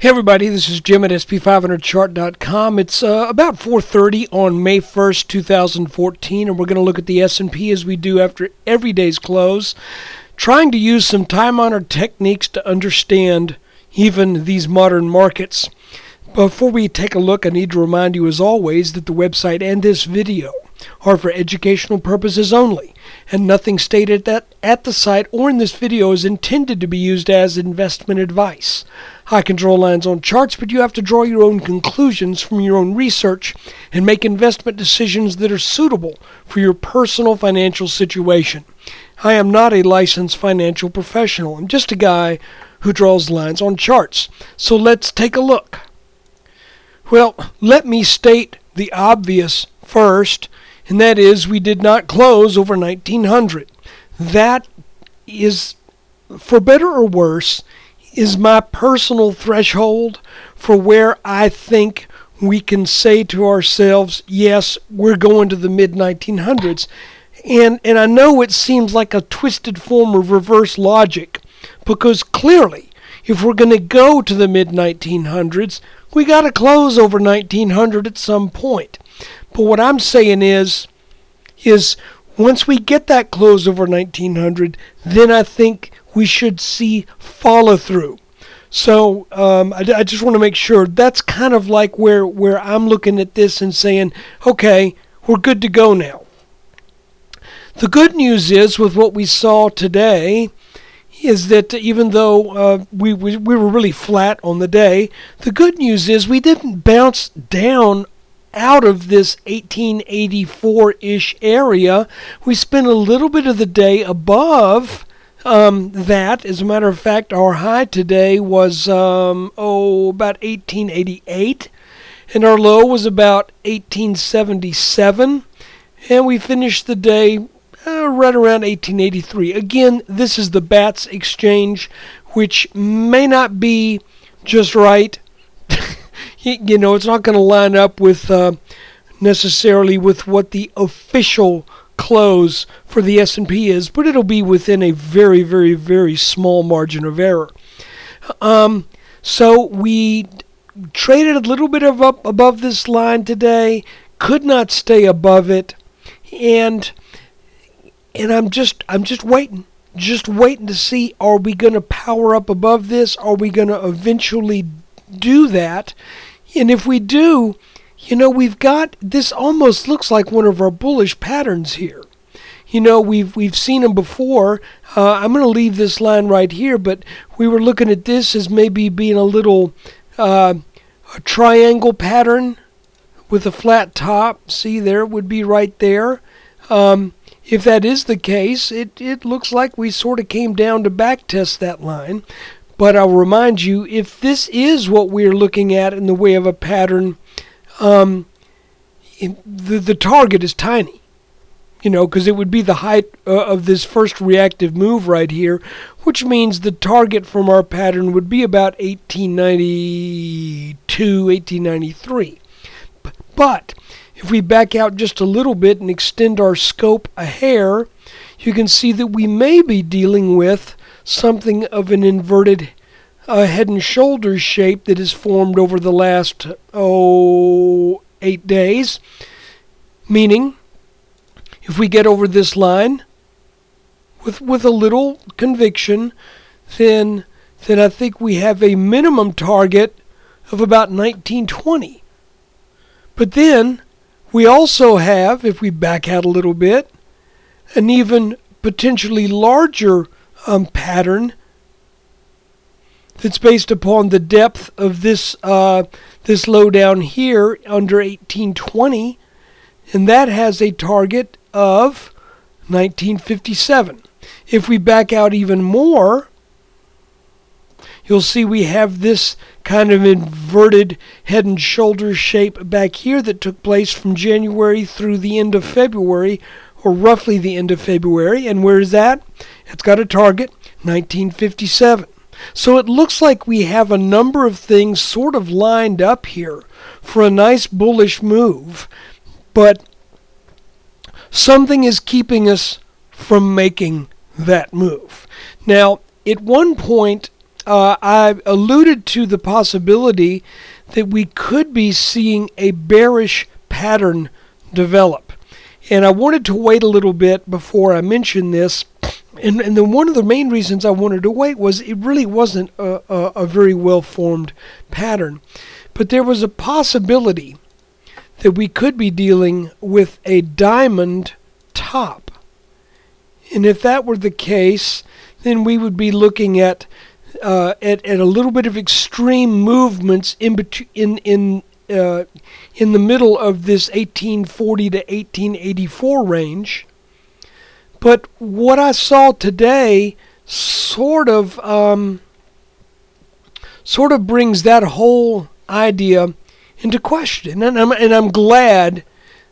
Hey everybody, this is Jim at SP500chart.com. It's about 4:30 on May 1st, 2014, and we're going to look at the S&P as we do after every day's close, trying to use some time-honored techniques to understand even these modern markets. Before we take a look, I need to remind you as always that the website and this video are for educational purposes only, and nothing stated at the site or in this video is intended to be used as investment advice. I can draw lines on charts, but you have to draw your own conclusions from your own research and make investment decisions that are suitable for your personal financial situation. I am not a licensed financial professional. I'm just a guy who draws lines on charts. So let's take a look. Well, let me state the obvious first, and that is we did not close over 1900. That is, for better or worse, is my personal threshold for where I think we can say to ourselves, yes, we're going to the mid-1900s. And I know it seems like a twisted form of reverse logic, because clearly, if we're going to go to the mid-1900s, we got to close over 1900 at some point. But what I'm saying is once we get that close over 1900, then I think we should see follow through. So I just want to make sure that's kind of like where I'm looking at this and saying, okay, we're good to go now. The good news is with what we saw today is that even though we were really flat on the day, the good news is we didn't bounce down out of this 1884-ish area. We spent a little bit of the day above that. As a matter of fact, our high today was about 1888, and our low was about 1877, and we finished the day right around 1883. Again, this is the BATS exchange, which may not be just right. You know, it's not going to line up with necessarily with what the official close for the S&P is, but it'll be within a very, very, very small margin of error. So we traded a little bit of up above this line today, could not stay above it, and I'm just waiting to see, are we going to power up above this? Are we going to eventually do that? And if we do, you know, we've got this almost looks like one of our bullish patterns here. You know, we've seen them before. I'm going to leave this line right here, but we were looking at this as maybe being a little a triangle pattern with a flat top. See, there it would be right there. If that is the case, it looks like we sort of came down to back test that line. But I'll remind you, if this is what we're looking at in the way of a pattern, the target is tiny. You know, because it would be the height of this first reactive move right here, which means the target from our pattern would be about 1892, 1893. But if we back out just a little bit and extend our scope a hair, you can see that we may be dealing with something of an inverted head and shoulders shape that has formed over the last 8 days. Meaning, if we get over this line with a little conviction, then I think we have a minimum target of about 1920. But then we also have, if we back out a little bit, an even potentially larger pattern that's based upon the depth of this this low down here under 1820, and that has a target of 1957. If we back out even more, you'll see we have this kind of inverted head and shoulders shape back here that took place from January through the end of February, or roughly the end of February. And where is that? It's got a target, 1957. So it looks like we have a number of things sort of lined up here for a nice bullish move, but something is keeping us from making that move. Now, at one point, I alluded to the possibility that we could be seeing a bearish pattern develop. And I wanted to wait a little bit before I mentioned this. And then one of the main reasons I wanted to wait was it really wasn't a very well-formed pattern. But there was a possibility that we could be dealing with a diamond top. And if that were the case, then we would be looking at a little bit of extreme movements in the middle of this 1840 to 1884 range. But what I saw today sort of brings that whole idea into question, and I'm glad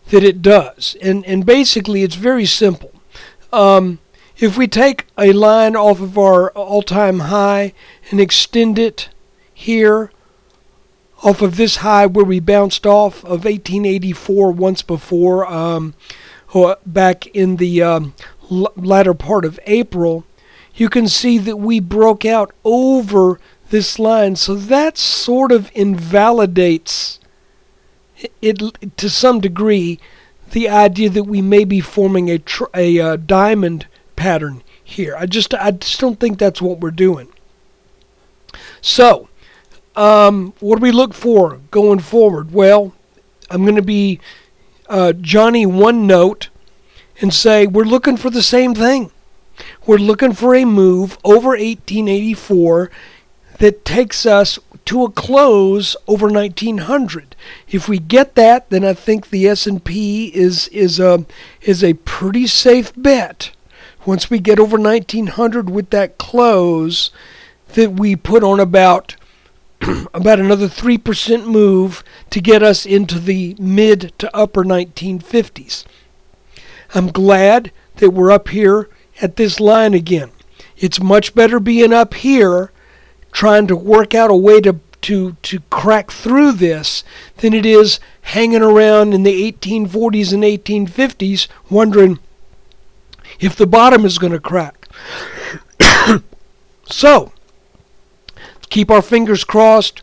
that it does. And basically, it's very simple. If we take a line off of our all-time high and extend it here off of this high where we bounced off of 1884 once before, back in the latter part of April, you can see that we broke out over this line. So that sort of invalidates it to some degree, the idea that we may be forming a diamond pattern here. I just don't think that's what we're doing. So, what do we look for going forward? Well, I'm going to be Johnny One Note and say we're looking for the same thing. We're looking for a move over 1884 that takes us to a close over 1900. If we get that, then I think the S&P is a pretty safe bet. Once we get over 1900 with that close, that we put on about another 3% move to get us into the mid to upper 1950s. I'm glad that we're up here at this line again. It's much better being up here trying to work out a way to crack through this than it is hanging around in the 1840s and 1850s wondering if the bottom is going to crack. So, keep our fingers crossed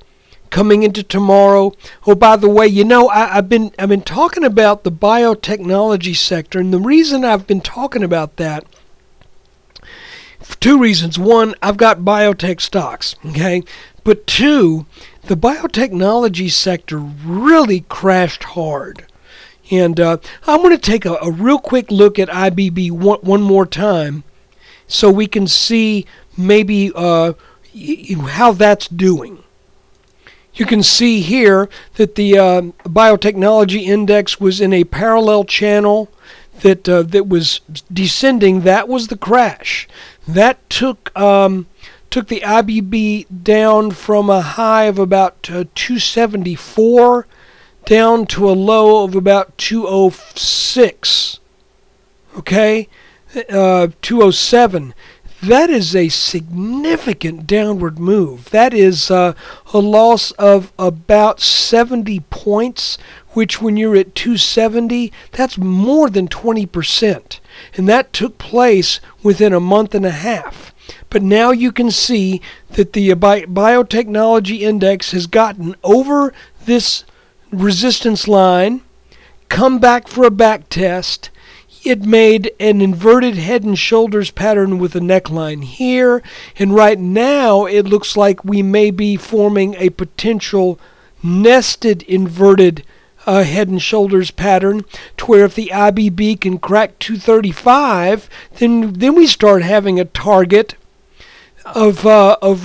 coming into tomorrow. Oh, by the way, I've been talking about the biotechnology sector, and the reason I've been talking about that, for two reasons. One, I've got biotech stocks, okay? But two, the biotechnology sector really crashed hard. And I'm going to take a real quick look at IBB one more time so we can see maybe how that's doing. You can see here that the biotechnology index was in a parallel channel that was descending. That was the crash. That took the IBB down from a high of about 274 down to a low of about 206. Okay, 207. That is a significant downward move. That is a loss of about 70 points, which when you're at 270, that's more than 20%. And that took place within a month and a half. But now you can see that the biotechnology index has gotten over this resistance line, come back for a back test. It made an inverted head and shoulders pattern with a neckline here, and right now it looks like we may be forming a potential nested inverted head and shoulders pattern, to where if the IBB can crack 235, then we start having a target of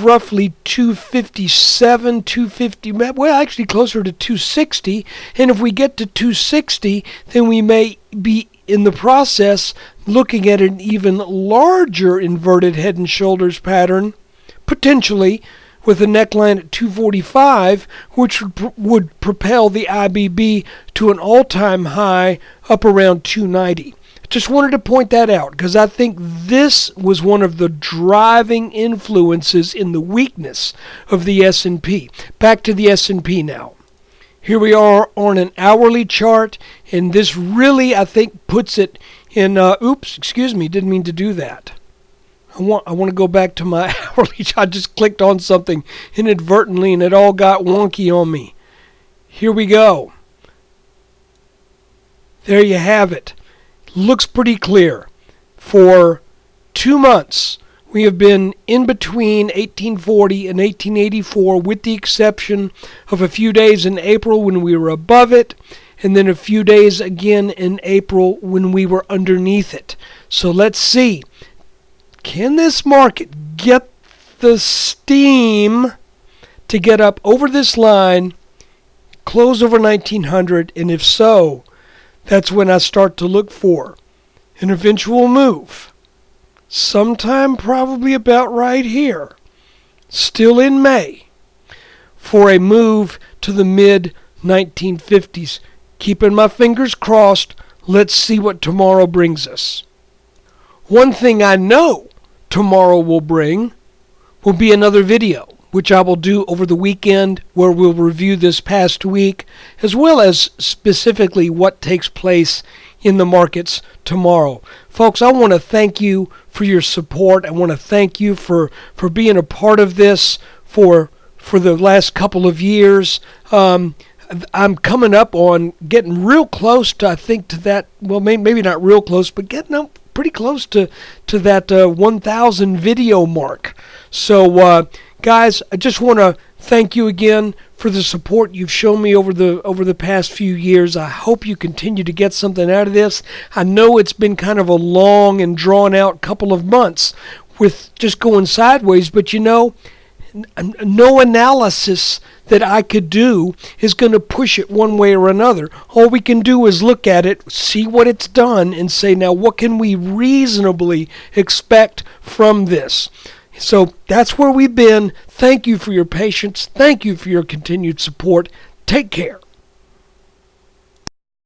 roughly 257, 250, well, actually closer to 260. And if we get to 260, then we may be in the process looking at an even larger inverted head and shoulders pattern, potentially with a neckline at 245, which would propel the IBB to an all-time high up around 290. Just wanted to point that out because I think this was one of the driving influences in the weakness of the S&P. Back to the S&P now. Here we are on an hourly chart, and this really, I think, puts it in, oops, excuse me, didn't mean to do that. I want to go back to my hourly. I just clicked on something inadvertently and it all got wonky on me. Here we go. There you have it. Looks pretty clear. For 2 months, we have been in between 1840 and 1884, with the exception of a few days in April when we were above it, and then a few days again in April when we were underneath it. So let's see. Can this market get the steam to get up over this line, close over 1900, and if so, that's when I start to look for an eventual move. Sometime probably about right here, still in May, for a move to the mid-1950s. Keeping my fingers crossed, let's see what tomorrow brings us. One thing I know tomorrow will bring will be another video, which I will do over the weekend, where we'll review this past week, as well as specifically what takes place in the markets tomorrow. Folks, I want to thank you for your support. I want to thank you for being a part of this for the last couple of years. I'm coming up on getting real close to, I think, to that, well, maybe not real close, but getting up pretty close to that 1,000 video mark. So, guys, I just want to thank you again for the support you've shown me over the past few years. I hope you continue to get something out of this. I know it's been kind of a long and drawn out couple of months with just going sideways, but you know, no analysis that I could do is going to push it one way or another. All we can do is look at it, see what it's done, and say, now what can we reasonably expect from this? So that's where we've been. Thank you for your patience. Thank you for your continued support. Take care.